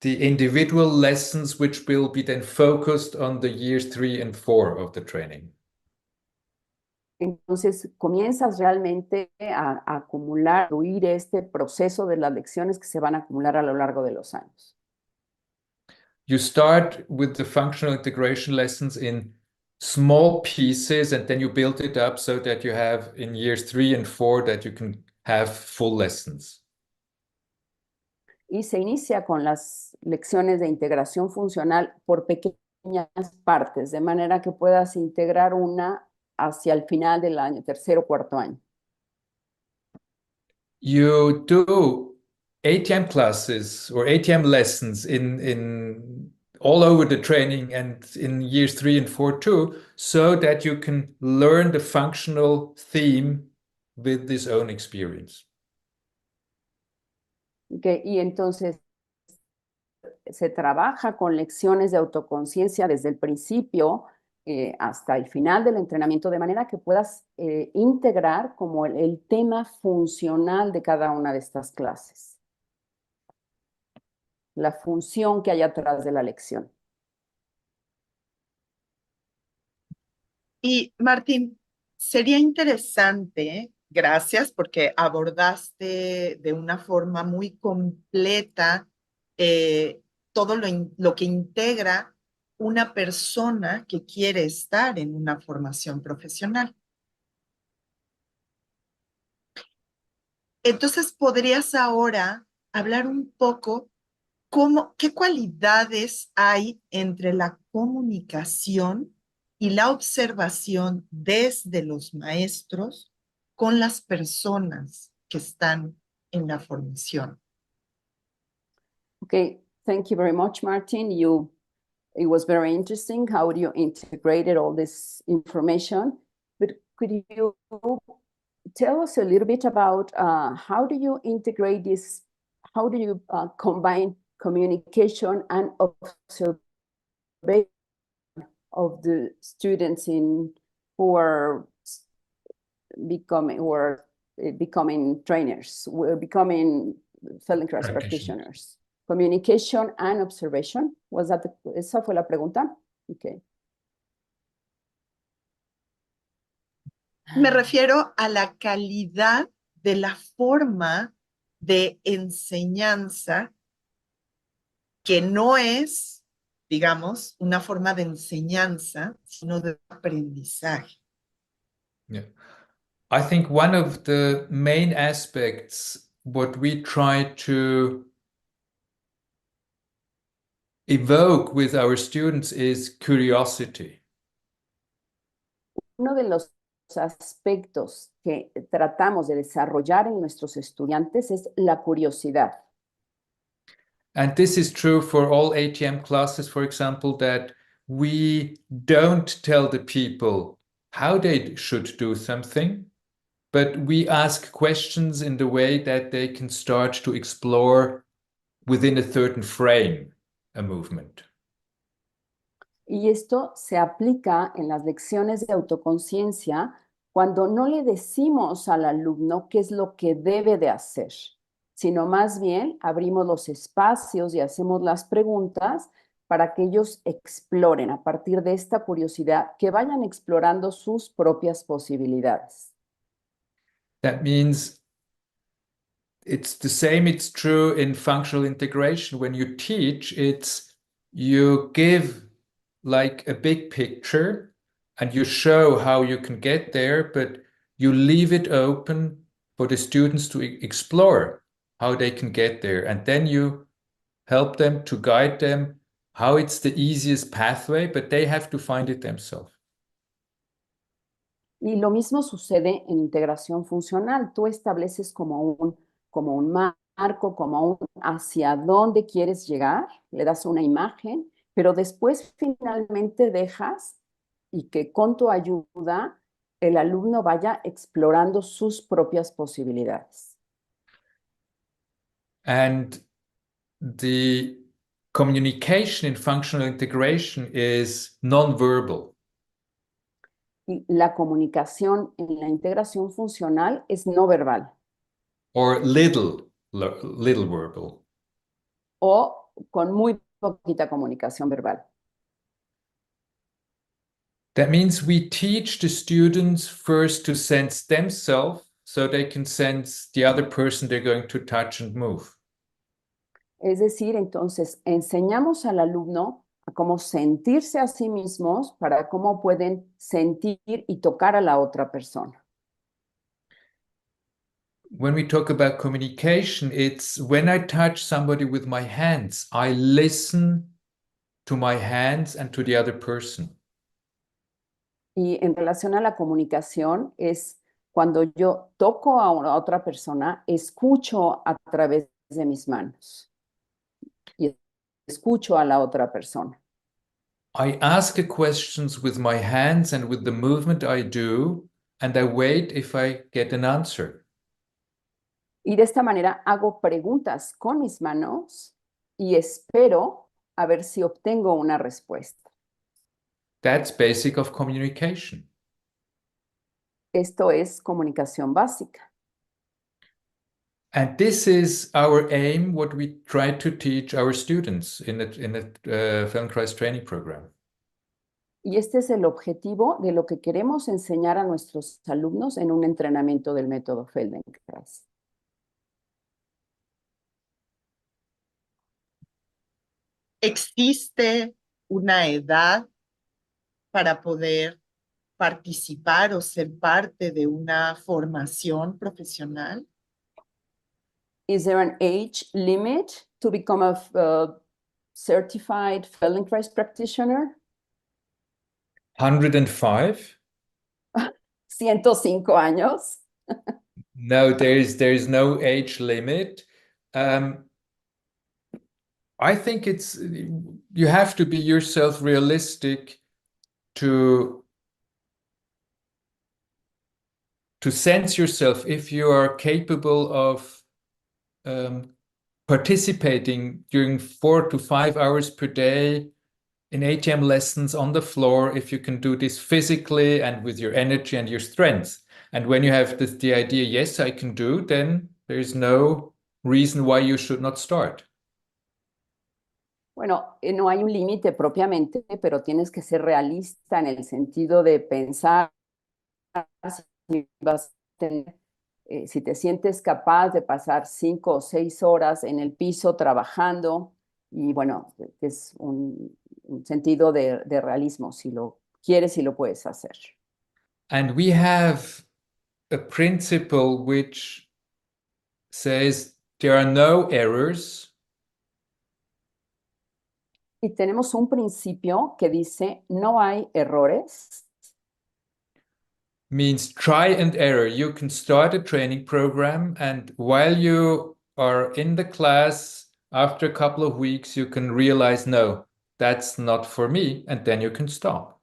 Speaker 3: individual lessons, which will be then focused on the years 3 and 4 of the training.
Speaker 2: Entonces comienzas realmente a acumular, fluir este proceso de las lecciones que se van a acumular a lo largo de los años.
Speaker 3: You start with the functional integration lessons in small pieces, and then you build it up so that you have in years 3 and 4 that you can have full lessons.
Speaker 2: y se inicia con las lecciones de integración funcional por pequeñas partes, de manera que puedas integrar una hacia el final del año, tercer o cuarto año.
Speaker 3: You do ATM classes or ATM lessons in all over the training and in years 3 and 4 too, so that you can learn the functional theme with this own experience.
Speaker 2: Okay, y entonces se trabaja con lecciones de autoconciencia desde el principio hasta el final del entrenamiento, de manera que puedas integrar como el tema funcional de cada una de estas clases. La función que hay atrás de la lección.
Speaker 1: Y Martín, sería interesante, gracias, porque abordaste de una forma muy completa todo lo que integra una persona que quiere estar en una formación profesional. Entonces, ¿podrías ahora hablar un poco qué cualidades hay entre la comunicación y la observación desde los maestros con las personas que están en la formación?
Speaker 2: Okay, thank you very much, Martin. It was very interesting how you integrated all this information. But could you tell us a little bit about how do you integrate this? How do you combine communication and observation of the students who are becoming trainers, who are becoming Feldenkrais practitioners? Communication and observation. Esa fue la pregunta? Okay.
Speaker 1: Me refiero a la calidad de la forma de enseñanza que no es, digamos, una forma de enseñanza, sino de aprendizaje.
Speaker 3: Yeah. I think one of the main aspects, what we try to evoke with our students is curiosity.
Speaker 2: Uno de los aspectos que tratamos de desarrollar en nuestros estudiantes es la curiosidad.
Speaker 3: And this is true for all ATM classes, for example, that we don't tell the people how they should do something, but we ask questions in the way that they can start to explore within a certain frame a movement.
Speaker 2: Y esto se aplica en las lecciones de autoconciencia cuando no le decimos al alumno qué es lo que debe de hacer, sino más bien abrimos los espacios y hacemos las preguntas para que ellos exploren a partir de esta curiosidad, que vayan explorando sus propias posibilidades.
Speaker 3: That means it's the same, it's true in functional integration. When you teach, you give like a big picture and you show how you can get there, but you leave it open for the students to explore how they can get there. And then you help them to guide them how it's the easiest pathway, but they have to find it themselves.
Speaker 2: Y lo mismo sucede en integración funcional. Tú estableces como un marco, como un hacia dónde quieres llegar, le das una imagen, pero después finalmente dejas y que con tu ayuda el alumno vaya explorando sus propias posibilidades.
Speaker 3: And the communication in functional integration is non-verbal.
Speaker 2: Y la comunicación en la integración funcional es no verbal.
Speaker 3: Or little verbal.
Speaker 2: O con muy poquita comunicación verbal.
Speaker 3: That means we teach the students first to sense themselves so they can sense the other person they're going to touch and move.
Speaker 2: Es decir, entonces enseñamos al alumno a cómo sentirse a sí mismos para cómo pueden sentir y tocar a la otra persona.
Speaker 3: when we talk about communication, it's when I touch somebody with my hands, I listen to my hands and to the other person.
Speaker 2: Y en relación a la comunicación es cuando yo toco a una otra persona, escucho a través de mis manos y escucho a la otra persona.
Speaker 3: I ask questions with my hands and with the movement I do, and I wait if I get an answer.
Speaker 2: Y de esta manera hago preguntas con mis manos y espero a ver si obtengo una respuesta.
Speaker 3: That's basic of communication.
Speaker 2: Esto es comunicación básica.
Speaker 3: And this is our aim, what we try to teach our students in the Feldenkrais training program.
Speaker 2: Y este es el objetivo de lo que queremos enseñar a nuestros alumnos en un entrenamiento del método Feldenkrais.
Speaker 1: ¿Existe una edad para poder participar o ser parte de una formación profesional?
Speaker 2: Is there an age limit to become a certified Feldenkrais practitioner?
Speaker 3: 105?
Speaker 2: 105 años.
Speaker 3: No, there's no age limit. I think you have to be yourself realistic to sense yourself if you are capable of participating during 4 to 5 hours per day in ATM lessons on the floor, if you can do this physically and with your energy and your strength. And when you have the idea, yes, I can do, then there's no reason why you should not start.
Speaker 2: Bueno, no hay un límite propiamente, pero tienes que ser realista en el sentido de pensar si vas a tener, si te sientes capaz de pasar 5 o 6 horas en el piso trabajando, y bueno, es un sentido de realismo, si lo quieres y lo puedes hacer.
Speaker 3: And we have a principle which says there are no errors.
Speaker 2: Y tenemos un principio que dice, no hay errores.
Speaker 3: Means try and error. You can start a training program, and while you are in the class, after a couple of weeks, you can realize, no, that's not for me, and then you can stop.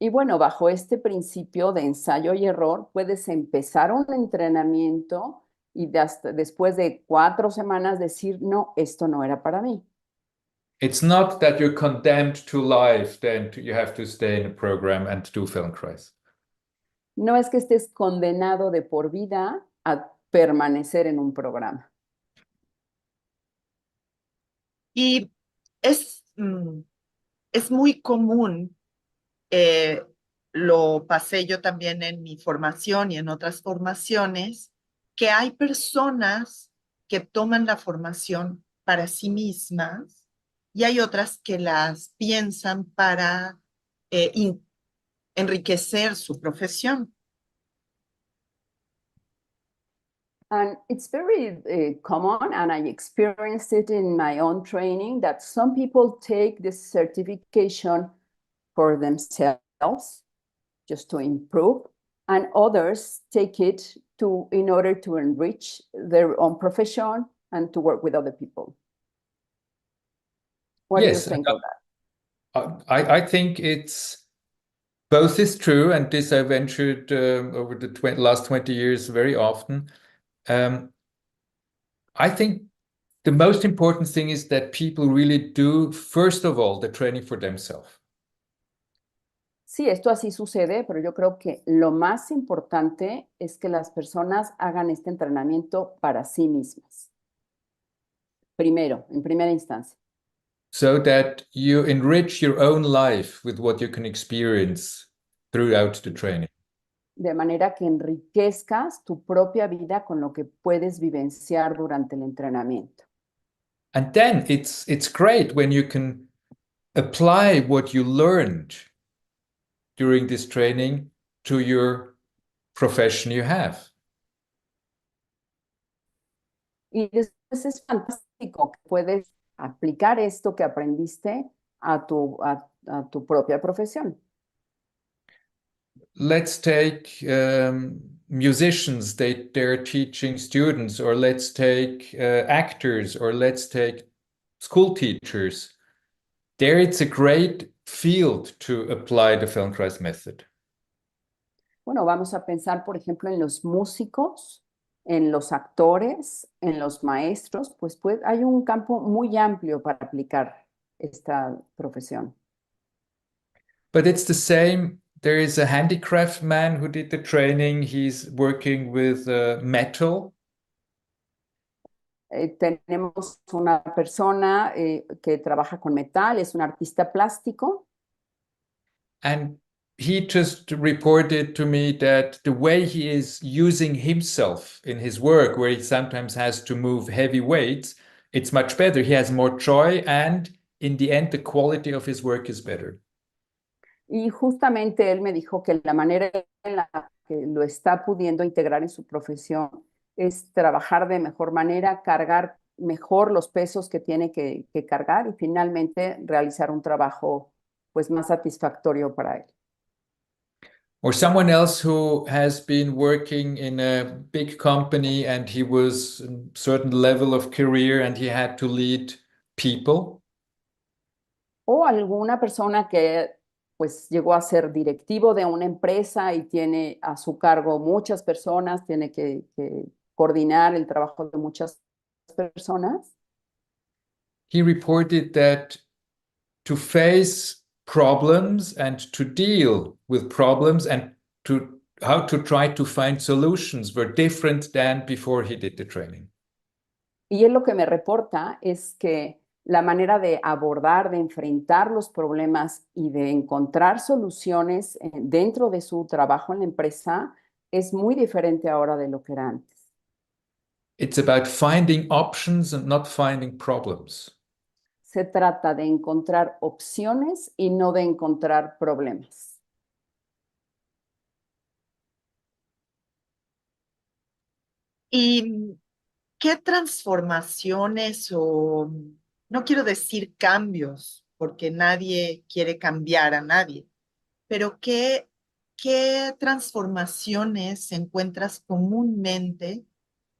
Speaker 2: Y bueno, bajo este principio de ensayo y error, puedes empezar un entrenamiento y después de 4 semanas decir, no, esto no era para mí.
Speaker 3: It's not that you're condemned to life, then you have to stay in a program and do Feldenkrais.
Speaker 2: No es que estés condenado de por vida a permanecer en un programa.
Speaker 1: Y es muy común, lo pasé yo también en mi formación y en otras formaciones, que hay personas que toman la formación para sí mismas y hay otras que las piensan para enriquecer su profesión.
Speaker 2: And it's very common, and I experienced it in my own training, that some people take this certification for themselves, just to improve, and others take it in order to enrich their own profession and to work with other people. What do you think of that?
Speaker 3: I think both is true, and this I ventured over the last 20 years very often. I think the most important thing is that people really do, first of all, the training for themselves.
Speaker 2: Sí, esto así sucede, pero yo creo que lo más importante es que las personas hagan este entrenamiento para sí mismas. Primero, en primera instancia.
Speaker 3: So that you enrich your own life with what you can experience throughout the training.
Speaker 2: De manera que enriquezcas tu propia vida con lo que puedes vivenciar durante el entrenamiento.
Speaker 3: And then it's great when you can apply what you learned during this training to your profession you have.
Speaker 2: Y después es fantástico que puedes aplicar esto que aprendiste a tu propia profesión.
Speaker 3: Let's take musicians, they're teaching students, or let's take actors, or let's take school teachers. There it's a great field to apply the Feldenkrais method.
Speaker 2: Bueno, vamos a pensar, por ejemplo, en los músicos, en los actores, en los maestros, pues hay un campo muy amplio para aplicar esta profesión.
Speaker 3: But it's the same. There is a handicraft man who did the training. He's working with metal.
Speaker 2: Tenemos una persona que trabaja con metal, es un artista plástico.
Speaker 3: And he just reported to me that the way he is using himself in his work, where he sometimes has to move heavy weights, it's much better. He has more joy, and in the end, the quality of his work is better.
Speaker 2: Y justamente él me dijo que la manera en la que lo está pudiendo integrar en su profesión es trabajar de mejor manera, cargar mejor los pesos que tiene que cargar y finalmente realizar un trabajo pues más satisfactorio para él.
Speaker 3: Or someone else who has been working in a big company and he was a certain level of career and he had to lead people.
Speaker 2: O alguna persona que pues llegó a ser directivo de una empresa y tiene a su cargo muchas personas, tiene que coordinar el trabajo de muchas personas.
Speaker 3: He reported that to face problems and to deal with problems and to how to try to find solutions were different than before he did the training.
Speaker 2: Y él lo que me reporta es que la manera de abordar, de enfrentar los problemas y de encontrar soluciones dentro de su trabajo en la empresa es muy diferente ahora de lo que era antes.
Speaker 3: It's about finding options and not finding problems.
Speaker 2: Se trata de encontrar opciones y no de encontrar problemas.
Speaker 1: ¿Y qué transformaciones o, no quiero decir cambios, porque nadie quiere cambiar a nadie, pero qué transformaciones encuentras comúnmente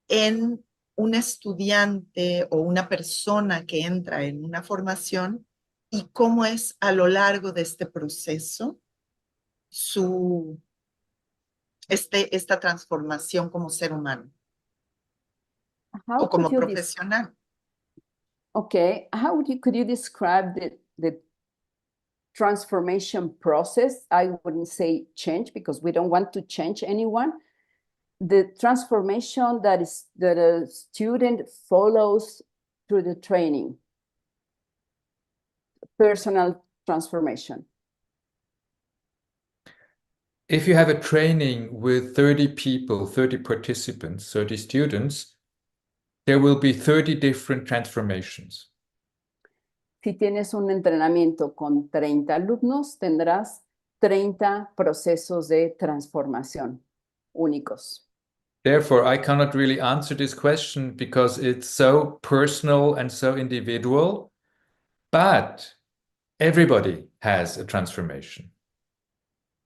Speaker 1: en un estudiante o una persona que entra en una formación y cómo es a lo largo de este proceso esta transformación como ser humano
Speaker 2: How
Speaker 1: o como
Speaker 2: could you
Speaker 1: profesional?
Speaker 2: Okay, could you describe the transformation process? I wouldn't say change because we don't want to change anyone. The transformation that a student follows through the training, personal transformation.
Speaker 3: If you have a training with 30 people, 30 participants, 30 students, there will be 30 different transformations.
Speaker 2: Si tienes un entrenamiento con 30 alumnos, tendrás 30 procesos de transformación únicos.
Speaker 3: Therefore, I cannot really answer this question because it's so personal and so individual, but everybody has a transformation.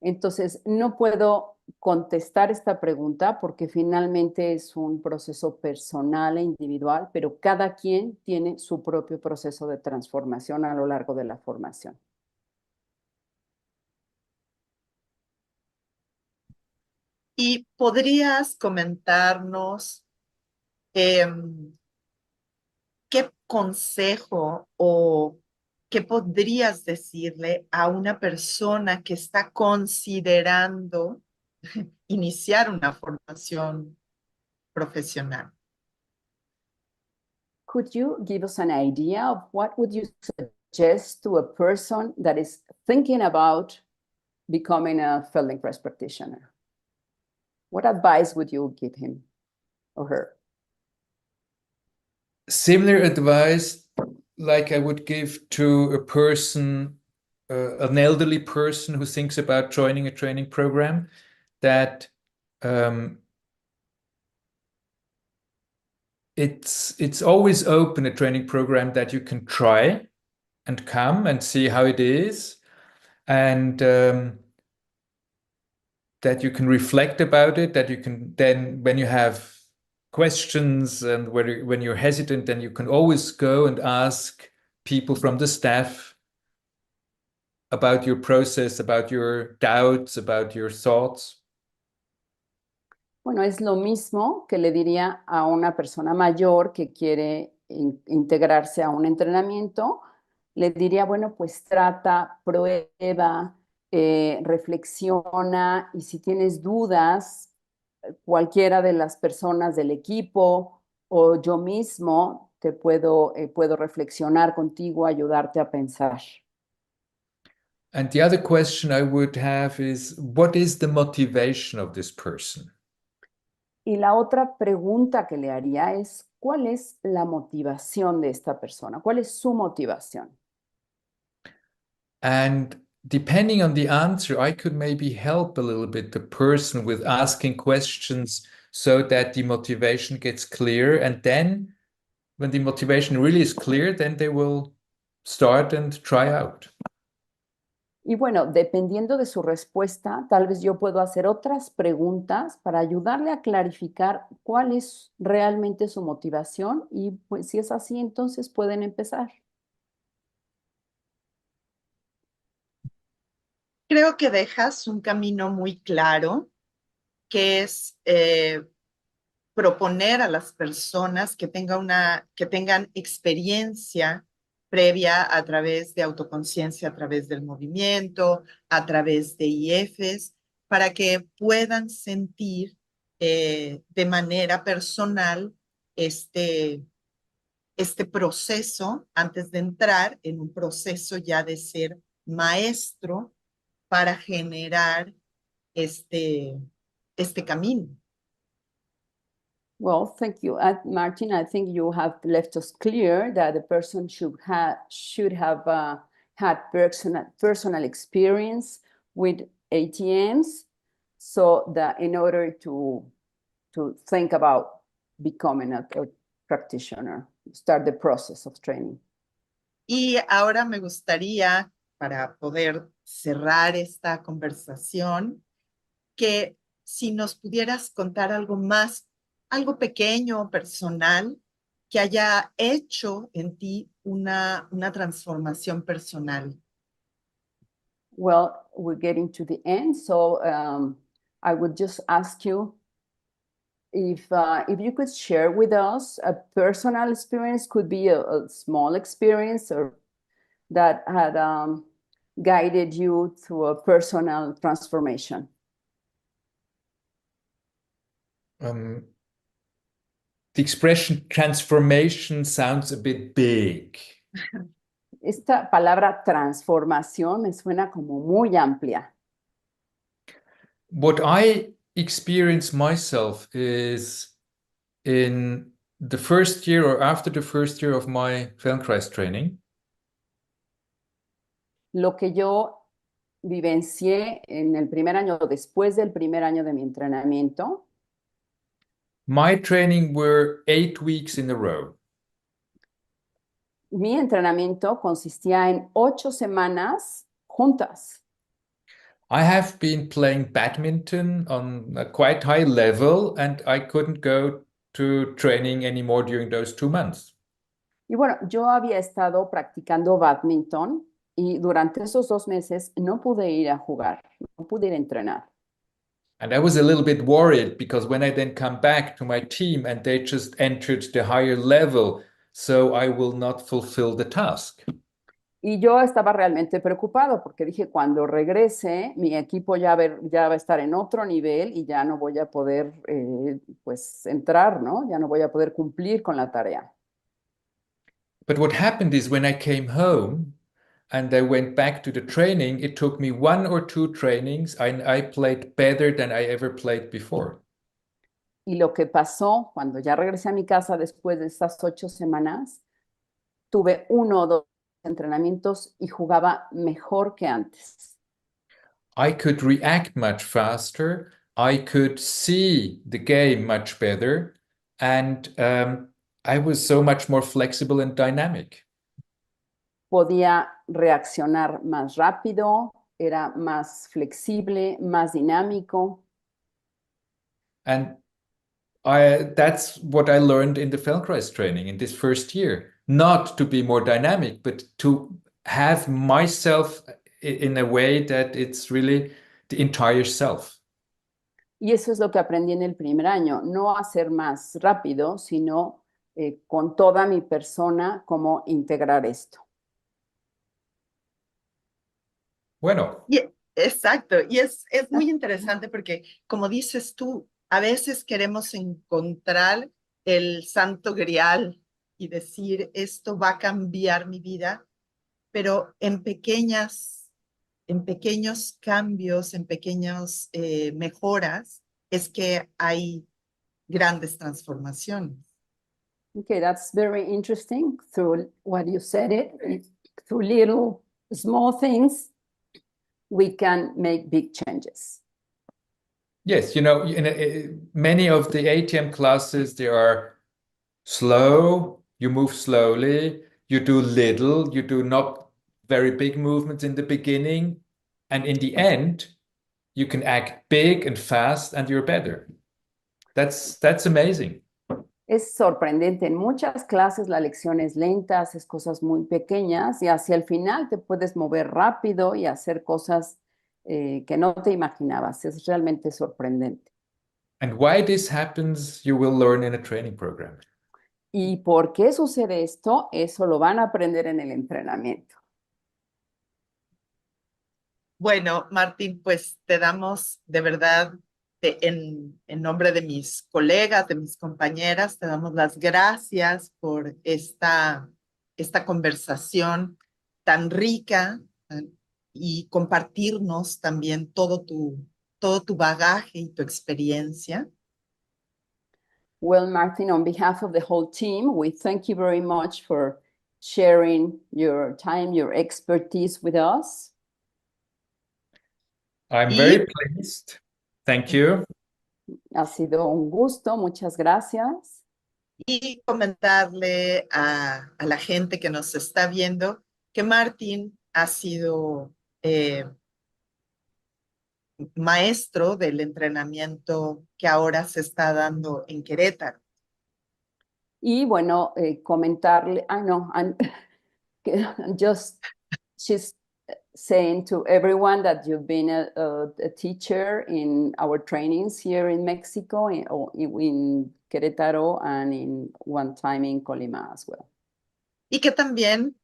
Speaker 2: Entonces, no puedo contestar esta pregunta porque finalmente es un proceso personal e individual, pero cada quien tiene su propio proceso de transformación a lo largo de la formación.
Speaker 1: ¿Y podrías comentarnos qué consejo o qué podrías decirle a una persona que está considerando iniciar una formación profesional?
Speaker 2: Could you give us an idea of what would you suggest to a person that is thinking about becoming a Feldenkrais practitioner? What advice would you give him or her?
Speaker 3: Similar advice like I would give to a person, an elderly person who thinks about joining a training program, that it's always open, a training program that you can try and come and see how it is, and that you can reflect about it, that you can then, when you have questions and when you're hesitant, then you can always go and ask people from the staff about your process, about your doubts, about your thoughts.
Speaker 2: Bueno, es lo mismo que le diría a una persona mayor que quiere integrarse a un entrenamiento. Le diría, bueno, pues trata, prueba, reflexiona y si tienes dudas, cualquiera de las personas del equipo o yo mismo te puedo reflexionar contigo, ayudarte a pensar.
Speaker 3: And the other question I would have is, what is the motivation of this person?
Speaker 2: Y la otra pregunta que le haría es, ¿cuál es la motivación de esta persona? ¿Cuál es su motivación?
Speaker 3: And depending on the answer, I could maybe help a little bit the person with asking questions so that the motivation gets clear. And then when the motivation really is clear, then they will start and try out.
Speaker 2: Y bueno, dependiendo de su respuesta, tal vez yo puedo hacer otras preguntas para ayudarle a clarificar cuál es realmente su motivación y pues si es así, entonces pueden empezar.
Speaker 1: Creo que dejas un camino muy claro, que es proponer a las personas que tengan experiencia previa a través de autoconciencia, a través del movimiento, a través de IFs, para que puedan sentir de manera personal este proceso antes de entrar en un proceso ya de ser maestro para generar este camino.
Speaker 2: Well, thank you, Martin. I think you have left us clear that the person should have had personal experience with ATMs, so that in order to think about becoming a practitioner, start the process of training.
Speaker 1: Y ahora me gustaría, para poder cerrar esta conversación, que si nos pudieras contar algo más, algo pequeño, personal, que haya hecho en ti una transformación personal.
Speaker 2: Well, we're getting to the end, so I would just ask you if you could share with us a personal experience, could be a small experience or that had guided you through a personal transformation.
Speaker 3: The expression transformation sounds a bit big.
Speaker 2: Esta palabra transformación me suena como muy amplia.
Speaker 3: What I experience myself is in the first year or after the first year of my Feldenkrais training.
Speaker 2: Lo que yo vivencié en el primer año, después del primer año de mi entrenamiento.
Speaker 3: My training were 8 weeks in a row.
Speaker 2: Mi entrenamiento consistía en 8 semanas juntas.
Speaker 3: I have been playing badminton on a quite high level, and I couldn't go to training anymore during those 2 months.
Speaker 2: Y bueno, yo había estado practicando badminton y durante esos 2 meses no pude ir a jugar, no pude ir a entrenar.
Speaker 3: And I was a little bit worried because when I then come back to my team and they just entered the higher level, so I will not fulfill the task.
Speaker 2: Y yo estaba realmente preocupado porque dije, cuando regrese, mi equipo ya va a estar en otro nivel y ya no voy a poder pues entrar, ¿no? Ya no voy a poder cumplir con la tarea.
Speaker 3: But what happened is when I came home and I went back to the training, it took me 1 or 2 trainings and I played better than I ever played before.
Speaker 2: Y lo que pasó cuando ya regresé a mi casa después de esas 8 semanas, tuve 1 o 2 entrenamientos y jugaba mejor que antes.
Speaker 3: I could react much faster. I could see the game much better. And I was so much more flexible and dynamic.
Speaker 2: Podía reaccionar más rápido, era más flexible, más dinámico.
Speaker 3: And that's what I learned in the Feldenkrais training in this first year. Not to be more dynamic, but to have myself in a way that it's really the entire self.
Speaker 2: Y eso es lo que aprendí en el primer año, no a ser más rápido, sino con toda mi persona, cómo integrar esto.
Speaker 3: Bueno,
Speaker 1: Exacto, y es muy interesante porque, como dices tú, a veces queremos encontrar el santo grial y decir, esto va a cambiar mi vida, pero en pequeños cambios, en pequeñas mejoras, es que hay grandes transformaciones.
Speaker 2: Okay, that's very interesting. Through what you said, through little small things, we can make big changes.
Speaker 3: yes, you know, in many of the ATM classes, they are slow, you move slowly, you do little, you do not very big movements in the beginning, and in the end, you can act big and fast and you're better. That's amazing.
Speaker 2: Es sorprendente. En muchas clases la lección es lenta, haces cosas muy pequeñas y hacia el final te puedes mover rápido y hacer cosas que no te imaginabas. Es realmente sorprendente.
Speaker 3: And why this happens, you will learn in a training program.
Speaker 2: ¿Y por qué sucede esto? Eso lo van a aprender en el entrenamiento.
Speaker 1: Bueno, Martín, pues te damos de verdad, en nombre de mis colegas, de mis compañeras, te damos las gracias por esta conversación tan rica y compartirnos también todo tu bagaje y tu experiencia.
Speaker 2: Well, Martin, on behalf of the whole team, we thank you very much for sharing your time, your expertise with us.
Speaker 3: I'm very pleased. Thank you.
Speaker 2: Ha sido un gusto, muchas gracias.
Speaker 1: Y comentarle a la gente que nos está viendo que Martín ha sido maestro del entrenamiento que ahora se está dando en Querétaro.
Speaker 2: Y bueno, comentarle, no, just she's saying to everyone that you've been a teacher in our trainings here in Mexico, in Querétaro, and in one time in Colima as well.
Speaker 1: Y que también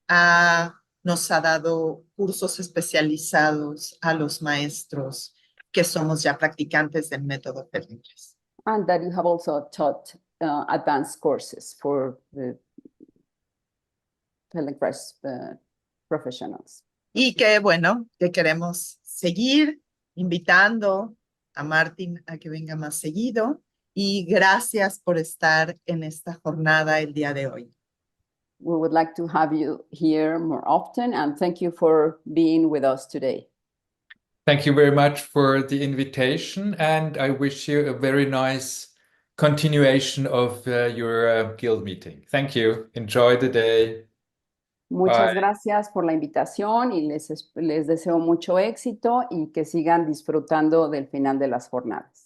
Speaker 1: nos ha dado cursos especializados a los maestros que somos ya practicantes del método Feldenkrais.
Speaker 2: And that you have also taught advanced courses for the Feldenkrais professionals.
Speaker 1: Y que, bueno, que queremos seguir invitando a Martín a que venga más seguido. Y gracias por estar en esta jornada el día de hoy.
Speaker 2: We would like to have you here more often, and thank you for being with us today.
Speaker 3: Thank you very much for the invitation, and I wish you a very nice continuation of your guild meeting. Thank you. Enjoy the day.
Speaker 2: Muchas
Speaker 3: Bye.
Speaker 2: gracias por la invitación y les deseo mucho éxito y que sigan disfrutando del final de las jornadas.